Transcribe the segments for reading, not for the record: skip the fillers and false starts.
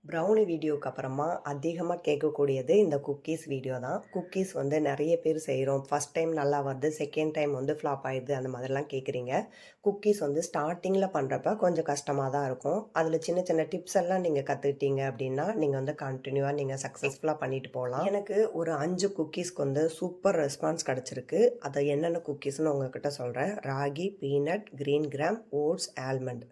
Brownie வீடியோக்கு அப்புறமா அதிகமாக கேட்கக்கூடியது இந்த குக்கீஸ் வீடியோ தான். குக்கீஸ் வந்து நிறைய பேர் செய்கிறோம். ஃபஸ்ட் டைம் நல்லா வருது, செகண்ட் டைம் வந்து ஃப்ளாப் ஆயிடுது, அந்த மாதிரிலாம் கேட்குறீங்க. குக்கீஸ் வந்து ஸ்டார்டிங்கில் பண்ணுறப்ப கொஞ்சம் கஷ்டமாக தான் இருக்கும். அதில் சின்ன சின்ன டிப்ஸ் எல்லாம் நீங்கள் கற்றுக்கிட்டீங்க அப்படின்னா நீங்கள் வந்து கண்டினியூவாக நீங்கள் சக்ஸஸ்ஃபுல்லாக பண்ணிட்டு போகலாம். எனக்கு ஒரு 5 குக்கீஸ்க்கு வந்து சூப்பர் ரெஸ்பான்ஸ் கிடச்சிருக்கு. அதை என்னென்ன குக்கீஸ்னு உங்ககிட்ட சொல்கிறேன். Ragi, peanut, green gram, oats, almond.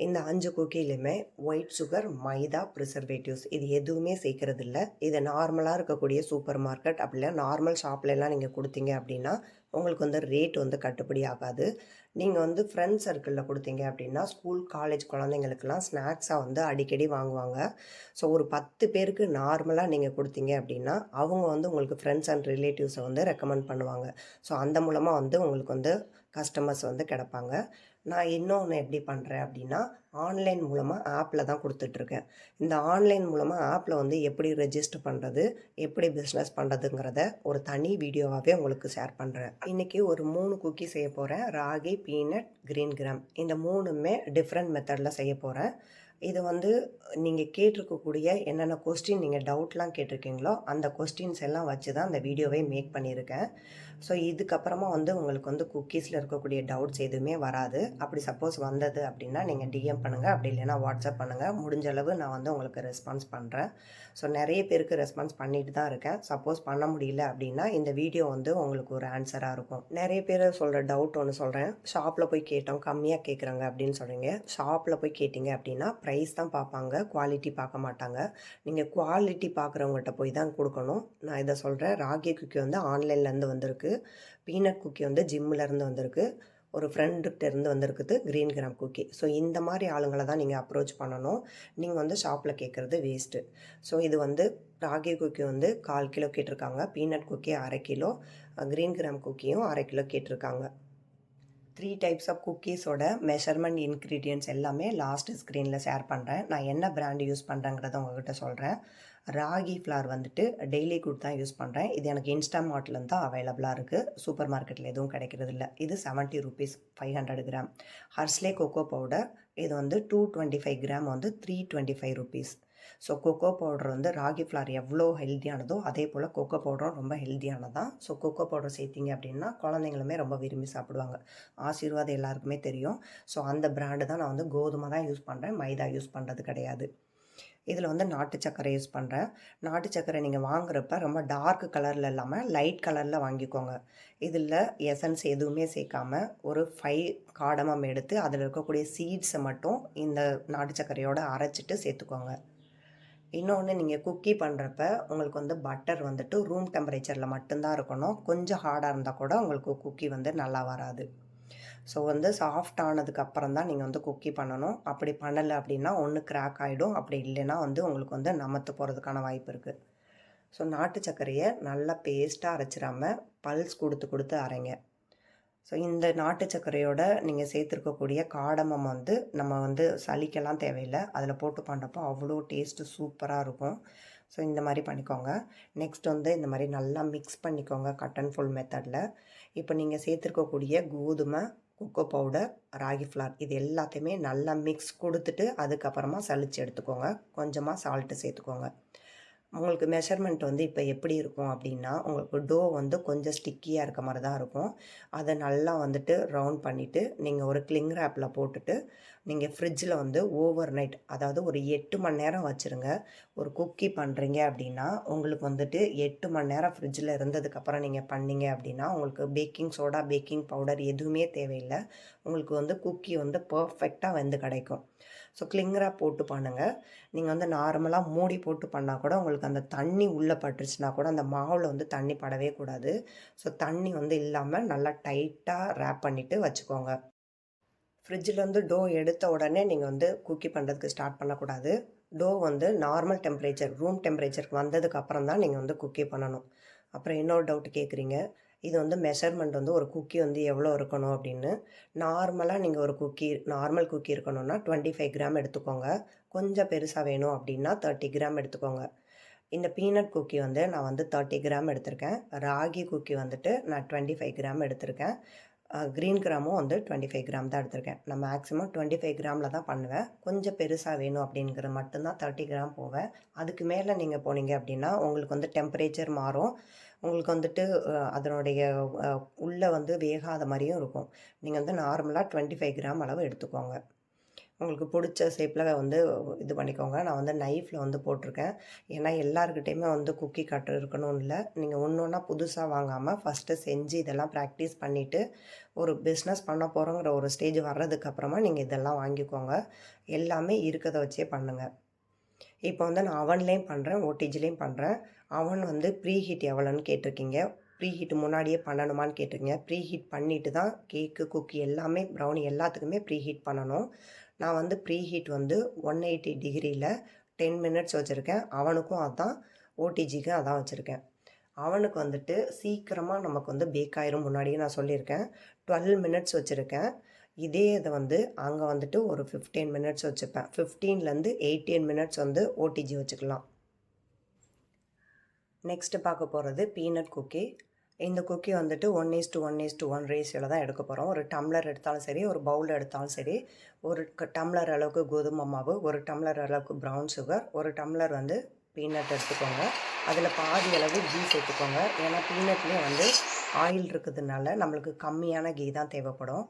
இந்த 5 குக்கீலையுமே ஒயிட் சுகர், மைதா, ப்ரிசர்வேட்டிவ்ஸ் இது எதுவுமே சேர்க்கறது இல்லை. இது நார்மலாக இருக்கக்கூடிய சூப்பர் மார்க்கெட் அப்படின்னா நார்மல் ஷாப்லலாம் நீங்கள் கொடுத்தீங்க அப்படின்னா உங்களுக்கு வந்து ரேட் வந்து கட்டுப்படி ஆகாது. நீங்கள் வந்து ஃப்ரெண்ட்ஸ் சர்க்கிளில் கொடுத்தீங்க அப்படின்னா ஸ்கூல் காலேஜ் குழந்தைங்களுக்கெல்லாம் ஸ்நாக்ஸாக வந்து அடிக்கடி வாங்குவாங்க. ஸோ ஒரு 10 பேருக்கு நார்மலாக நீங்கள் கொடுத்தீங்க அப்படின்னா அவங்க வந்து உங்களுக்கு ஃப்ரெண்ட்ஸ் அண்ட் ரிலேட்டிவ்ஸை வந்து ரெக்கமெண்ட் பண்ணுவாங்க. ஸோ அந்த மூலமாக வந்து உங்களுக்கு வந்து கஸ்டமர்ஸ் வந்து கிடப்பாங்க. நான் இன்னொன்று எப்படி பண்ணுறேன் அப்படின்னா ஆன்லைன் மூலமாக ஆப்பில் தான் கொடுத்துட்ருக்கேன். இந்த ஆன்லைன் மூலமாக ஆப்பில் வந்து எப்படி ரெஜிஸ்டர் பண்ணுறது, எப்படி பிஸ்னஸ் பண்ணுறதுங்கிறத ஒரு தனி வீடியோவாகவே உங்களுக்கு ஷேர் பண்ணுறேன். இன்றைக்கி ஒரு 3 குக்கி செய்ய போகிறேன். ராகி, பீனட், கிரீன் கிராம் இந்த 3மே டிஃப்ரெண்ட் மெத்தடில் செய்ய போகிறேன். இது வந்து நீங்கள் கேட்டிருக்கக்கூடிய என்னென்ன கொஸ்டின் நீங்கள் டவுட்லாம் கேட்டிருக்கீங்களோ அந்த கொஸ்டின்ஸ் எல்லாம் வச்சு தான் அந்த வீடியோவை மேக் பண்ணியிருக்கேன். ஸோ இதுக்கப்புறமா வந்து உங்களுக்கு வந்து குக்கீஸில் இருக்கக்கூடிய டவுட்ஸ் எதுவுமே வராது. அப்படி சப்போஸ் வந்தது அப்படின்னா நீங்கள் டிஎம் பண்ணுங்கள், அப்படி இல்லைன்னா வாட்ஸ்அப் பண்ணுங்கள். முடிஞ்ச அளவு நான் வந்து உங்களுக்கு ரெஸ்பான்ஸ் பண்ணுறேன். ஸோ நிறைய பேருக்கு ரெஸ்பான்ஸ் பண்ணிட்டு தான் இருக்கேன். சப்போஸ் பண்ண முடியல அப்படின்னா இந்த வீடியோ வந்து உங்களுக்கு ஒரு ஆன்சராக இருக்கும். நிறைய பேர் சொல்கிற டவுட் ஒன்று சொல்கிறேன். ஷாப்பில் போய் கேட்டோம், கம்மியாக கேட்குறாங்க அப்படின்னு சொல்கிறீங்க. ஷாப்பில் போய் கேட்டிங்க அப்படின்னா ப்ரைஸ் தான் பார்ப்பாங்க, குவாலிட்டி பார்க்க மாட்டாங்க. நீங்கள் குவாலிட்டி பார்க்குறவங்கள்ட்ட போய் தான் கொடுக்கணும். நான் இதை சொல்கிறேன். ராகி குக்கி வந்து ஆன்லைன்லேருந்து வந்திருக்கு. பீனட் குக்கி வந்து ஜிம்மிலேருந்து வந்திருக்கு. ஒரு ஃப்ரெண்டுகிட்ட இருந்து வந்திருக்குது கிரீன் கிராம் குக்கி. ஸோ இந்த மாதிரி ஆளுங்களை தான் நீங்கள் அப்ரோச் பண்ணணும். நீங்கள் வந்து ஷாப்பில் கேட்குறது வேஸ்ட்டு. ஸோ இது வந்து ராகி குக்கி வந்து 1/4 கிலோ கேட்டிருக்காங்க, peanut cookie 1/2 kilo, green gram குக்கியும் 1/2 கிலோ கேட்டிருக்காங்க. 3 டைப்ஸ் ஆஃப் குக்கீஸோட மெஷர்மெண்ட் இன்க்ரீடியன்ட்ஸ் எல்லாமே லாஸ்ட் ஸ்க்ரீனில் ஷேர் பண்ணுறேன். நான் என்ன பிராண்டு யூஸ் பண்ணுறேங்கிறத உங்கள்கிட்ட சொல்கிறேன். ராகி ஃப்ளார் வந்துட்டு டெய்லி குட் தான் யூஸ் பண்ணுறேன். இது எனக்கு இன்ஸ்டாமார்ட்லேருந்து தான் அவைலபிளாக இருக்குது. சூப்பர் மார்க்கெட்டில் எதுவும் கிடைக்கிறது இல்லை. இது 70 ருபீஸ் 500 கிராம். ஹர்ஸ்லே கொக்கோ பவுடர் இது வந்து 225 கிராம் வந்து 325 ருபீஸ். ஸோ கொக்கோ பவுடர் வந்து ராகி ஃப்ளார் எவ்வளோ ஹெல்த்தியானதோ அதே போல் கொக்கோ பவுடரும் ரொம்ப ஹெல்த்தியானதான். ஸோ கொக்கோ பவுடர் சேர்த்திங்க அப்படின்னா குழந்தைங்களுமே ரொம்ப விரும்பி சாப்பிடுவாங்க. ஆசீர்வாத் எல்லாருக்குமே தெரியும். ஸோ அந்த பிராண்டு தான் நான் வந்து கோதுமை தான் யூஸ் பண்ணுறேன், மைதா யூஸ் பண்ணுறது கிடையாது. இதில் வந்து நாட்டு சர்க்கரை யூஸ் பண்ணுறேன். நாட்டு சர்க்கரை நீங்கள் வாங்குறப்ப ரொம்ப டார்க் கலரில் இல்லாமல் லைட் கலரில் வாங்கிக்கோங்க. இதில் எசன்ஸ் எதுவுமே சேர்க்காம ஒரு 5 காடமம் எடுத்து அதில் இருக்கக்கூடிய சீட்ஸை மட்டும் இந்த நாட்டு சர்க்கரையோடு அரைச்சிட்டு சேர்த்துக்கோங்க. இன்னொன்று நீங்கள் குக்கி பண்ணுறப்ப உங்களுக்கு வந்து பட்டர் வந்துட்டு ரூம் டெம்பரேச்சரில் மட்டும்தான் இருக்கணும். கொஞ்சம் ஹார்டாக இருந்தால் கூட உங்களுக்கு குக்கி வந்து நல்லா வராது. ஸோ வந்து சாஃப்ட் ஆனதுக்கு அப்புறம் தான் நீங்கள் வந்து குக்கி பண்ணணும். அப்படி பண்ணலை அப்படின்னா ஒன்று கிராக் ஆகிடும், அப்படி இல்லைன்னா வந்து உங்களுக்கு வந்து நமத்து போகிறதுக்கான வாய்ப்பு இருக்குது. ஸோ நாட்டு சர்க்கரையை நல்லா பேஸ்ட்டாக அரைச்சிடாம பல்ஸ் கொடுத்து கொடுத்து அரைங்க. ஸோ இந்த நாட்டு சர்க்கரையோட நீங்கள் சேர்த்துருக்கக்கூடிய காடமம் வந்து நம்ம வந்து சலிக்கெல்லாம் தேவையில்லை. அதில் போட்டு பண்ணுறப்போ அவ்வளோ டேஸ்ட்டு சூப்பராக இருக்கும். ஸோ இந்த மாதிரி பண்ணிக்கோங்க. நெக்ஸ்ட் வந்து இந்த மாதிரி நல்லா மிக்ஸ் பண்ணிக்கோங்க கட் அண்ட் ஃபுல் மெத்தடில். இப்போ நீங்கள் சேர்த்துருக்கக்கூடிய கோதுமை, கொக்கோ பவுடர், ராகி ஃப்ளார் இது எல்லாத்தையுமே நல்லா மிக்ஸ் கொடுத்துட்டு அதுக்கப்புறமா சலிச்சு எடுத்துக்கோங்க. கொஞ்சமாக சால்ட்டு சேர்த்துக்கோங்க. உங்களுக்கு மெஷர்மெண்ட் வந்து இப்போ எப்படி இருக்கும் அப்படின்னா உங்களுக்கு டோ வந்து கொஞ்சம் ஸ்டிக்கியாக இருக்க மாதிரி தான் இருக்கும். அதை நல்லா வந்துட்டு ரவுண்ட் பண்ணிவிட்டு நீங்கள் ஒரு கிளிங் ரேப்பில் போட்டுட்டு நீங்கள் ஃப்ரிட்ஜில் வந்து ஓவர் நைட் அதாவது ஒரு 8 மணி நேரம் வச்சுருங்க. ஒரு குக்கி பண்ணுறீங்க அப்படின்னா உங்களுக்கு வந்துட்டு 8 மணி நேரம் ஃப்ரிட்ஜில் இருந்ததுக்கப்புறம் நீங்கள் பண்ணீங்க அப்படின்னா உங்களுக்கு பேக்கிங் சோடா, பேக்கிங் பவுடர் எதுவுமே தேவையில்லை. உங்களுக்கு வந்து குக்கி வந்து பர்ஃபெக்டாக வெந்து கிடைக்கும். ஸோ கிளிங் ரேப் போட்டு பண்ணுங்கள். நீங்கள் வந்து நார்மலாக மூடி போட்டு பண்ணால் கூட உங்களுக்கு அந்த தண்ணி உள்ளே பட்டுருச்சுன்னா கூட அந்த மாவில் வந்து தண்ணி படவே கூடாது. ஸோ தண்ணி வந்து இல்லாமல் நல்லா டைட்டாக ரேப் பண்ணிவிட்டு வச்சுக்கோங்க. ஃப்ரிட்ஜிலேருந்து டோ எடுத்த உடனே நீங்கள் வந்து குக்கி பண்ணுறதுக்கு ஸ்டார்ட் பண்ணக்கூடாது. டோ வந்து நார்மல் டெம்பரேச்சர் ரூம் டெம்பரேச்சருக்கு வந்ததுக்கு அப்புறம் தான் நீங்கள் வந்து குக்கி பண்ணணும். அப்புறம் இன்னொரு டவுட் கேட்குறீங்க. இது வந்து மெஷர்மெண்ட் வந்து ஒரு குக்கி வந்து எவ்வளோ இருக்கணும் அப்படின்னு. நார்மலாக நீங்கள் ஒரு குக்கி நார்மல் குக்கி இருக்கணும்னா 25 கிராம் எடுத்துக்கோங்க. கொஞ்சம் பெருசாக வேணும் அப்படின்னா 30 கிராம் எடுத்துக்கோங்க. இந்த பீனட் குக்கி வந்து நான் வந்து 30 கிராம் எடுத்திருக்கேன். ராகி குக்கி வந்துட்டு நான் 25 கிராம் எடுத்திருக்கேன். கிரீன் கிராமும் வந்து 25 கிராம் தான் எடுத்திருக்கேன். நான் மேக்ஸிமம் 25 கிராமில் தான் பண்ணுவேன். கொஞ்சம் பெருசாக வேணும் அப்படிங்கிற மட்டும்தான் 30 கிராம் போவேன். அதுக்கு மேலே நீங்கள் போனீங்க அப்படின்னா உங்களுக்கு வந்து டெம்பரேச்சர் மாறும். உங்களுக்கு வந்துட்டு அதனுடைய உள்ளே வந்து வேகாத மாதிரியும் இருக்கும். நீங்கள் வந்து நார்மலாக 25 கிராம் அளவு எடுத்துக்கோங்க. உங்களுக்கு பிடிச்ச ஷேப்பில் வந்து இது பண்ணிக்கோங்க. நான் வந்து நைஃப்பில் வந்து போட்டிருக்கேன். ஏன்னா எல்லாருக்கிட்டேயுமே வந்து குக்கி கட்டர் இருக்கணும்னு இல்லை. நீங்கள் ஒன்று ஒன்றா புதுசாக வாங்காமல் ஃபஸ்ட்டு செஞ்சு இதெல்லாம் ப்ராக்டிஸ் பண்ணிவிட்டு ஒரு பிஸ்னஸ் பண்ண போகிறோங்கிற ஒரு ஸ்டேஜ் வர்றதுக்கப்புறமா நீங்கள் இதெல்லாம் வாங்கிக்கோங்க. எல்லாமே இருக்கிறத வச்சே பண்ணுங்கள். இப்போ வந்து நான் அவன்லேயும் பண்ணுறேன், ஓடிஜிலையும் பண்ணுறேன். அவன் வந்து ப்ரீ ஹீட் எவ்வளோன்னு கேட்டிருக்கீங்க. ப்ரீ ஹீட் முன்னாடியே பண்ணணுமான்னு கேட்டிருக்கீங்க. ப்ரீ ஹீட் பண்ணிவிட்டு தான் கேக்கு, குக்கி எல்லாமே ப்ரௌனி எல்லாத்துக்குமே ப்ரீ ஹீட் பண்ணணும். நான் வந்து ப்ரீ ஹீட் வந்து 180 டிகிரியில் 10 மினிட்ஸ் வச்சுருக்கேன். அவனுக்கும் அதான், ஓடிஜிக்கும் அதான் வச்சுருக்கேன். அவனுக்கு வந்துட்டு சீக்கிரமாக நமக்கு வந்து பேக் ஆயிரும். முன்னாடியே நான் சொல்லியிருக்கேன். 12 மினிட்ஸ் வச்சுருக்கேன். இதே இதை வந்து அங்கே வந்துட்டு ஒரு 15 மினிட்ஸ் வச்சுப்பேன். 15லேருந்து 18 மினிட்ஸ் வந்து ஓடிஜி வச்சுக்கலாம். நெக்ஸ்ட்டு பார்க்க போகிறது பீனட் குக்கி. இந்த குக்கி வந்துட்டு 1:1:1 ரேஷியோவில் தான் எடுக்க போகிறோம். ஒரு டம்ளர் எடுத்தாலும் சரி, ஒரு பவுல் எடுத்தாலும் சரி, ஒரு டம்ளர் அளவுக்கு கோதுமை மாவு, ஒரு டம்ளர் அளவுக்கு ப்ரௌன் சுகர், ஒரு டம்ளர் வந்து பீனட் எடுத்துக்கோங்க. அதில் பாதி அளவு கீ சேர்த்துக்கோங்க. ஏன்னா பீனட்லேயே வந்து ஆயில் இருக்கிறதுனால நம்மளுக்கு கம்மியான கீ தான் தேவைப்படும்.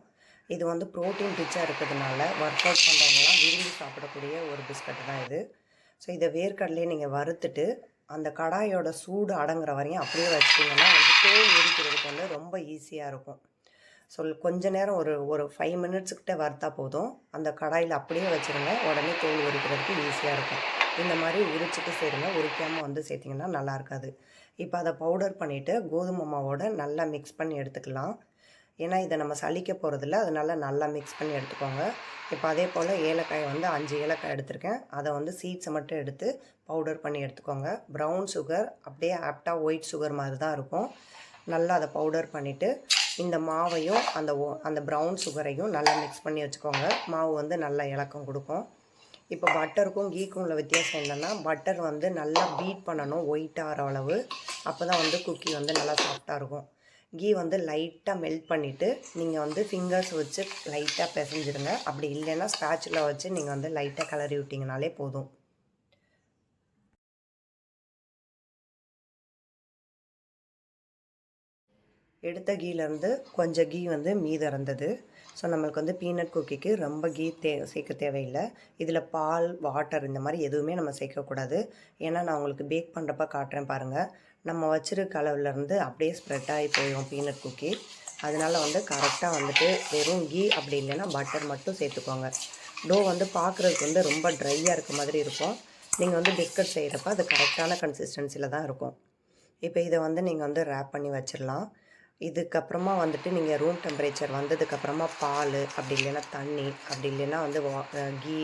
இது வந்து ப்ரோட்டீன் ரிச்சாக இருக்கிறதுனால ஒர்க் அவுட் பண்ணுறவங்களாம் விரும்பி சாப்பிடக்கூடிய ஒரு பிஸ்கட் தான் இது. ஸோ இதை வேர்க்கடலையே நீங்கள் வறுத்துட்டு அந்த கடாயோட சூடு அடங்குற வரையும் அப்படியே வச்சிட்டிங்கன்னா வந்து தோல் உரிக்கிறதுக்கு வந்து ரொம்ப ஈஸியாக இருக்கும். ஸோ கொஞ்ச நேரம் ஒரு ஒரு 5 மினிட்ஸுக்கிட்ட வறுத்தா போதும். அந்த கடாயில் அப்படியே வச்சுருங்க. உடனே தோல் உரிக்கிறதுக்கு ஈஸியாக இருக்கும். இந்த மாதிரி உரிச்சிட்டு சேருங்க. உரிக்காமல் வந்து சேர்த்திங்கன்னா நல்லா இருக்காது. இப்போ அதை பவுடர் பண்ணிவிட்டு கோதுமை மாவோட நல்லா மிக்ஸ் பண்ணி எடுத்துக்கலாம். ஏன்னா இதை நம்ம சலிக்க போகிறதில்ல, அதனால நல்லா மிக்ஸ் பண்ணி எடுத்துக்கோங்க. இப்போ அதே போல் ஏலக்காய் வந்து 5 ஏலக்காய் எடுத்திருக்கேன். அதை வந்து சீட்ஸை மட்டும் எடுத்து பவுடர் பண்ணி எடுத்துக்கோங்க. ப்ரௌன் சுகர் அப்படியே ஆப்டாக ஒயிட் சுகர் மாதிரி தான் இருக்கும். நல்லா அதை பவுடர் பண்ணிவிட்டு இந்த மாவையும் அந்த ப்ரௌன் சுகரையும் நல்லா மிக்ஸ் பண்ணி வச்சுக்கோங்க. மாவு வந்து நல்லா இலக்கம் கொடுக்கும். இப்போ பட்டருக்கும் கீக்கும் உள்ள வித்தியாசம் என்னென்னா, பட்டர் வந்து நல்லா பீட் பண்ணணும் ஒயிட்டாக ஆகிற அளவு. அப்போ தான் வந்து குக்கி வந்து நல்லா சாஃப்டாக இருக்கும். கீ வந்து லைட்டாக மெல்ட் பண்ணிவிட்டு நீங்கள் வந்து ஃபிங்கர்ஸ் வச்சு லைட்டாக பிசைஞ்சிடுங்க. அப்படி இல்லைன்னா ஸ்பேச்சுலா வச்சு நீங்கள் வந்து லைட்டாக கிளறி விட்டிங்கனாலே போதும். எடுத்த கீலேருந்து கொஞ்சம் கீ வந்து மீதம் இருந்தது. ஸோ நம்மளுக்கு வந்து பீனட் குக்கிக்கு ரொம்ப கீ சேர்க்க தேவையில்லை. இதில் பால், வாட்டர் இந்த மாதிரி எதுவுமே நம்ம சேர்க்கக்கூடாது. ஏன்னா நான் உங்களுக்கு பேக் பண்ணுறப்ப காட்டுறேன் பாருங்கள். நம்ம வச்சுருக்க அளவுலேருந்து அப்படியே ஸ்ப்ரெட் ஆகி போயிடும் பீனட் குக்கி. அதனால் வந்து கரெக்டாக வந்துட்டு வெறும் கீ அப்படி இல்லைன்னா பட்டர் மட்டும் சேர்த்துக்கோங்க. டோ வந்து பார்க்குறதுக்கு வந்து ரொம்ப ட்ரையாக இருக்க மாதிரி இருக்கும். நீங்கள் வந்து பிஸ்கட் செய்கிறப்ப அது கரெக்டான கன்சிஸ்டன்சியில் தான் இருக்கும். இப்போ இதை வந்து நீங்கள் வந்து ரேப் பண்ணி வச்சிடலாம். இதுக்கப்புறமா வந்துட்டு நீங்கள் ரூம் டெம்பரேச்சர் வந்ததுக்கப்புறமா பால், அப்படி இல்லைன்னா தண்ணி, அப்படி இல்லைன்னா வந்து கீ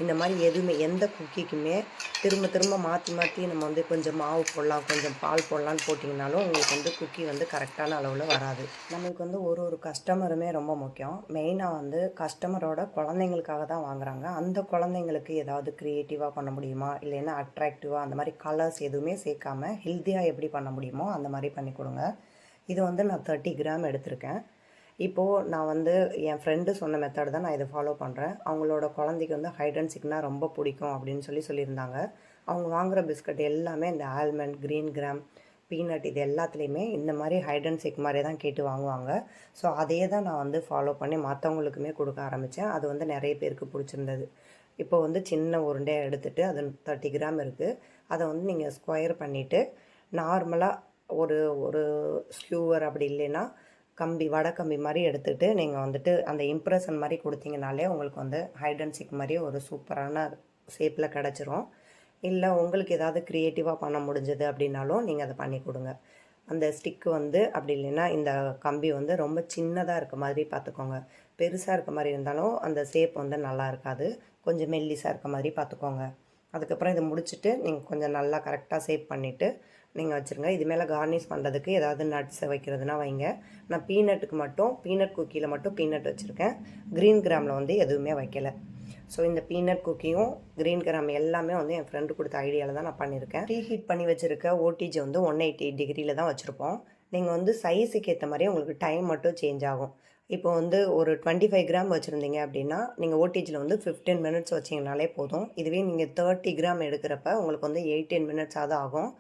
இந்த மாதிரி எதுவுமே எந்த குக்கிக்குமே திரும்ப திரும்ப மாற்றி மாற்றி நம்ம வந்து கொஞ்சம் மாவு போடலாம், கொஞ்சம் பால் போடலான்னு போட்டிங்கனாலும் உங்களுக்கு வந்து குக்கி வந்து கரெக்டான அளவில் வராது. நம்மளுக்கு வந்து ஒரு ஒரு கஸ்டமருமே ரொம்ப முக்கியம். மெயினாக வந்து கஸ்டமரோட குழந்தைங்களுக்காக தான் வாங்குகிறாங்க. அந்த குழந்தைங்களுக்கு ஏதாவது க்ரியேட்டிவாக பண்ண முடியுமா, இல்லைன்னா அட்ராக்டிவாக அந்த மாதிரி கலர்ஸ் எதுவுமே சேர்க்காம ஹெல்த்தியாக எப்படி பண்ண முடியுமோ அந்த மாதிரி பண்ணி கொடுங்க. இது வந்து நான் 30 கிராம் எடுத்திருக்கேன். இப்போது நான் வந்து என் ஃப்ரெண்டு சொன்ன மெத்தட் தான் நான் இதை ஃபாலோ பண்ணுறேன். அவங்களோட குழந்தைக்கு வந்து ஹைட் அண்ட் சீக்னால் ரொம்ப பிடிக்கும் அப்படின்னு சொல்லியிருந்தாங்க. அவங்க வாங்குகிற பிஸ்கட் எல்லாமே இந்த ஆல்மண்ட், க்ரீன் கிராம், பீனட் இது எல்லாத்துலேயுமே இந்த மாதிரி ஹைட் அண்ட் சீக் மாதிரி தான் கேட்டு வாங்குவாங்க. ஸோ அதே தான் நான் வந்து ஃபாலோ பண்ணி மற்றவங்களுக்குமே கொடுக்க ஆரம்பித்தேன். அது வந்து நிறைய பேருக்கு பிடிச்சிருந்தது. இப்போ வந்து சின்ன உருண்டையாக எடுத்துகிட்டு அது 30 கிராம் இருக்குது. அதை வந்து நீங்கள் ஸ்கொயர் பண்ணிவிட்டு நார்மலாக ஒரு ஒரு ஸ்க்யூவர் அப்படி இல்லைன்னா கம்பி, வடை கம்பி மாதிரி எடுத்துகிட்டு நீங்கள் வந்துட்டு அந்த இம்ப்ரெஷன் மாதிரி கொடுத்தீங்கனாலே உங்களுக்கு வந்து ஹைட் அண்ட் சீக் மாதிரி ஒரு சூப்பரான ஷேப்பில் கிடச்சிரும். இல்லை உங்களுக்கு ஏதாவது க்ரியேட்டிவாக பண்ண முடிஞ்சது அப்படின்னாலும் நீங்கள் அதை பண்ணி கொடுங்க. அந்த ஸ்டிக்கு வந்து அப்படி இல்லைன்னா இந்த கம்பி வந்து ரொம்ப சின்னதாக இருக்க மாதிரி பார்த்துக்கோங்க. பெருசாக இருக்க மாதிரி இருந்தாலும் அந்த ஷேப் வந்து நல்லா இருக்காது. கொஞ்சம் மெல்லிஸாக இருக்க மாதிரி பார்த்துக்கோங்க. அதுக்கப்புறம் இதை முடிச்சுட்டு நீங்கள் கொஞ்சம் நல்லா கரெக்டாக ஷேப் பண்ணிவிட்டு நீங்கள் வச்சுருங்க. இது மேலே கார்னிஷ் பண்ணுறதுக்கு ஏதாவது நட்ஸை வைக்கிறதுனா வைங்க. நான் பீனட்டுக்கு மட்டும் பீனட் குக்கியில் மட்டும் பீனட் வச்சுருக்கேன். க்ரீன் கிராமில் வந்து எதுவுமே வைக்கலை. ஸோ இந்த பீனட் குக்கியும் க்ரீன் கிராம் எல்லாமே வந்து என் ஃப்ரெண்டு கொடுத்த ஐடியாவில் தான் நான் பண்ணியிருக்கேன். ப்ரீ ஹீட் பண்ணி வச்சுருக்க ஓடிஜி வந்து 180 டிகிரியில் தான் வச்சுருப்போம். நீங்கள் வந்து சைஸுக்கு ஏற்ற மாதிரி உங்களுக்கு டைம் மட்டும் சேஞ்ச் ஆகும். இப்போ வந்து ஒரு 25 கிராம் வச்சுருந்தீங்க அப்படின்னா, நீங்கள் ஓடிஜியில் வந்து 15 மினிட்ஸ் வச்சிங்கனாலே போதும். இதுவே நீங்கள் 30 கிராம் எடுக்கிறப்ப உங்களுக்கு வந்து 18 மினிட்ஸாவது ஆகும்.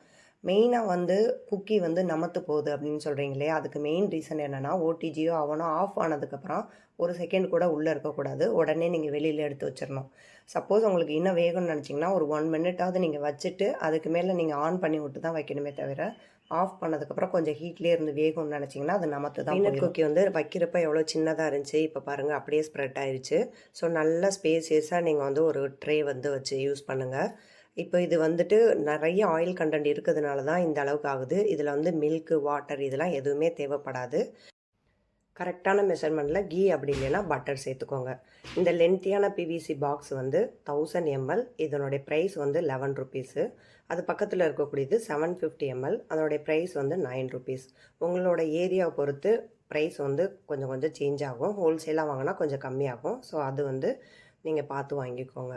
மெயினாக வந்து குக்கி வந்து நமத்து போகுது அப்படின்னு சொல்கிறீங்க இல்லையா? அதுக்கு மெயின் ரீசன் என்னென்னா, ஓடிஜியோ அவனோ ஆஃப் ஆனதுக்கப்புறம் 1 செகண்ட் கூட உள்ளே இருக்கக்கூடாது. உடனே நீங்கள் வெளியில் எடுத்து வச்சிடணும். சப்போஸ் உங்களுக்கு இன்னும் வேகும்னு நினச்சிங்கன்னா, ஒரு 1 மினிட்டாவது நீங்கள் வச்சுட்டு, அதுக்கு மேலே நீங்கள் ஆன் பண்ணி விட்டு தான் வைக்கணுமே தவிர, ஆஃப் பண்ணதுக்கப்புறம் கொஞ்சம் ஹீட்லேயே இருந்து வேகும்னு நினச்சிங்கன்னா, அது நமத்து தான் போயிடும். குக்கி வந்து வைக்கிறப்ப எவ்வளோ சின்னதாக இருந்துச்சு, இப்போ பாருங்கள் அப்படியே ஸ்ப்ரெட் ஆயிடுச்சு. ஸோ நல்ல ஸ்பேசியஸாக நீங்கள் வந்து ஒரு ட்ரே வந்து வச்சு யூஸ் பண்ணுங்கள். இப்போ இது வந்துட்டு நிறைய ஆயில் கண்டென்ட் இருக்கிறதுனால தான் இந்த அளவுக்கு ஆகுது. இதில் வந்து மில்க்கு, வாட்டர் இதெல்லாம் எதுவுமே தேவைப்படாது. கரெக்டான மெஷர்மெண்ட்டில் கீ அப்படி இல்லைன்னா பட்டர் சேர்த்துக்கோங்க. இந்த லென்த்தியான பிவிசி பாக்ஸ் வந்து 1000 ml. இதனுடைய ப்ரைஸ் வந்து 11 ருபீஸு. அது பக்கத்தில் இருக்கக்கூடியது 750 ml. அதனுடைய ப்ரைஸ் வந்து 9 ருபீஸ். உங்களோட ஏரியாவை பொறுத்து ப்ரைஸ் வந்து கொஞ்சம் கொஞ்சம் சேஞ்ச் ஆகும். ஹோல்சேலாக வாங்கினா கொஞ்சம் கம்மியாகும். ஸோ அது வந்து நீங்கள் பார்த்து வாங்கிக்கோங்க.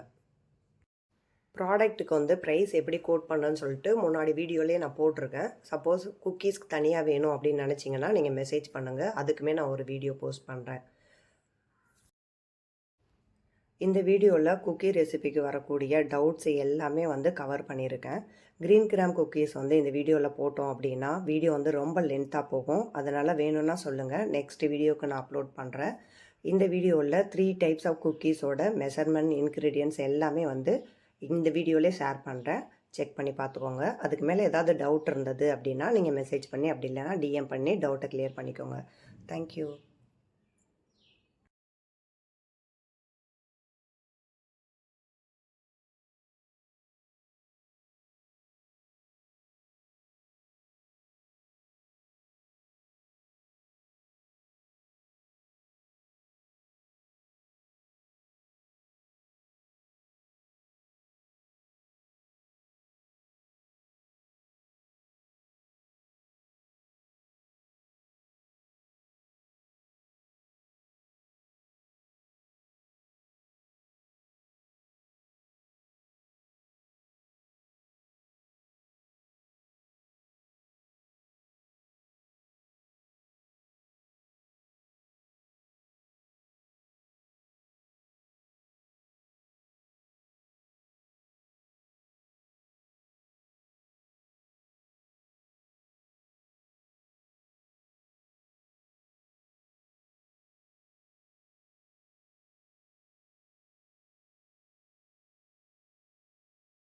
ப்ராடக்ட்டுக்கு வந்து ப்ரைஸ் எப்படி கோட் பண்ணுறேன்னு சொல்லிட்டு முன்னாடி வீடியோலேயே நான் போட்டிருக்கேன். சப்போஸ் குக்கீஸ்க்கு தனியாக வேணும் அப்படின்னு நினச்சிங்கன்னா நீங்கள் மெசேஜ் பண்ணுங்கள். அதுக்குமே நான் ஒரு வீடியோ போஸ்ட் பண்ணுறேன். இந்த வீடியோவில் குக்கி ரெசிபிக்கு வரக்கூடிய டவுட்ஸ் எல்லாமே வந்து கவர் பண்ணியிருக்கேன். க்ரீன் கிராம் குக்கீஸ் வந்து இந்த வீடியோவில் போட்டோம் அப்படின்னா வீடியோ வந்து ரொம்ப லென்த்தாக போகும். அதனால் வேணும்னா சொல்லுங்கள், நெக்ஸ்ட் வீடியோவுக்கு நான் அப்லோட் பண்ணுறேன். இந்த வீடியோவில் 3 டைப்ஸ் ஆஃப் குக்கீஸோட மெஷர்மெண்ட், இன்க்ரீடியன்ட்ஸ் எல்லாமே வந்து இந்த வீடியோவிலே ஷேர் பண்ணுறேன். செக் பண்ணி பார்த்துக்கோங்க. அதுக்கு மேலே ஏதாவது டவுட் இருந்தது அப்படின்னா நீங்கள் மெசேஜ் பண்ணி, அப்படி இல்லைனா டிஎம் பண்ணி டவுட்டை கிளியர் பண்ணிக்கோங்க. தேங்க்யூ.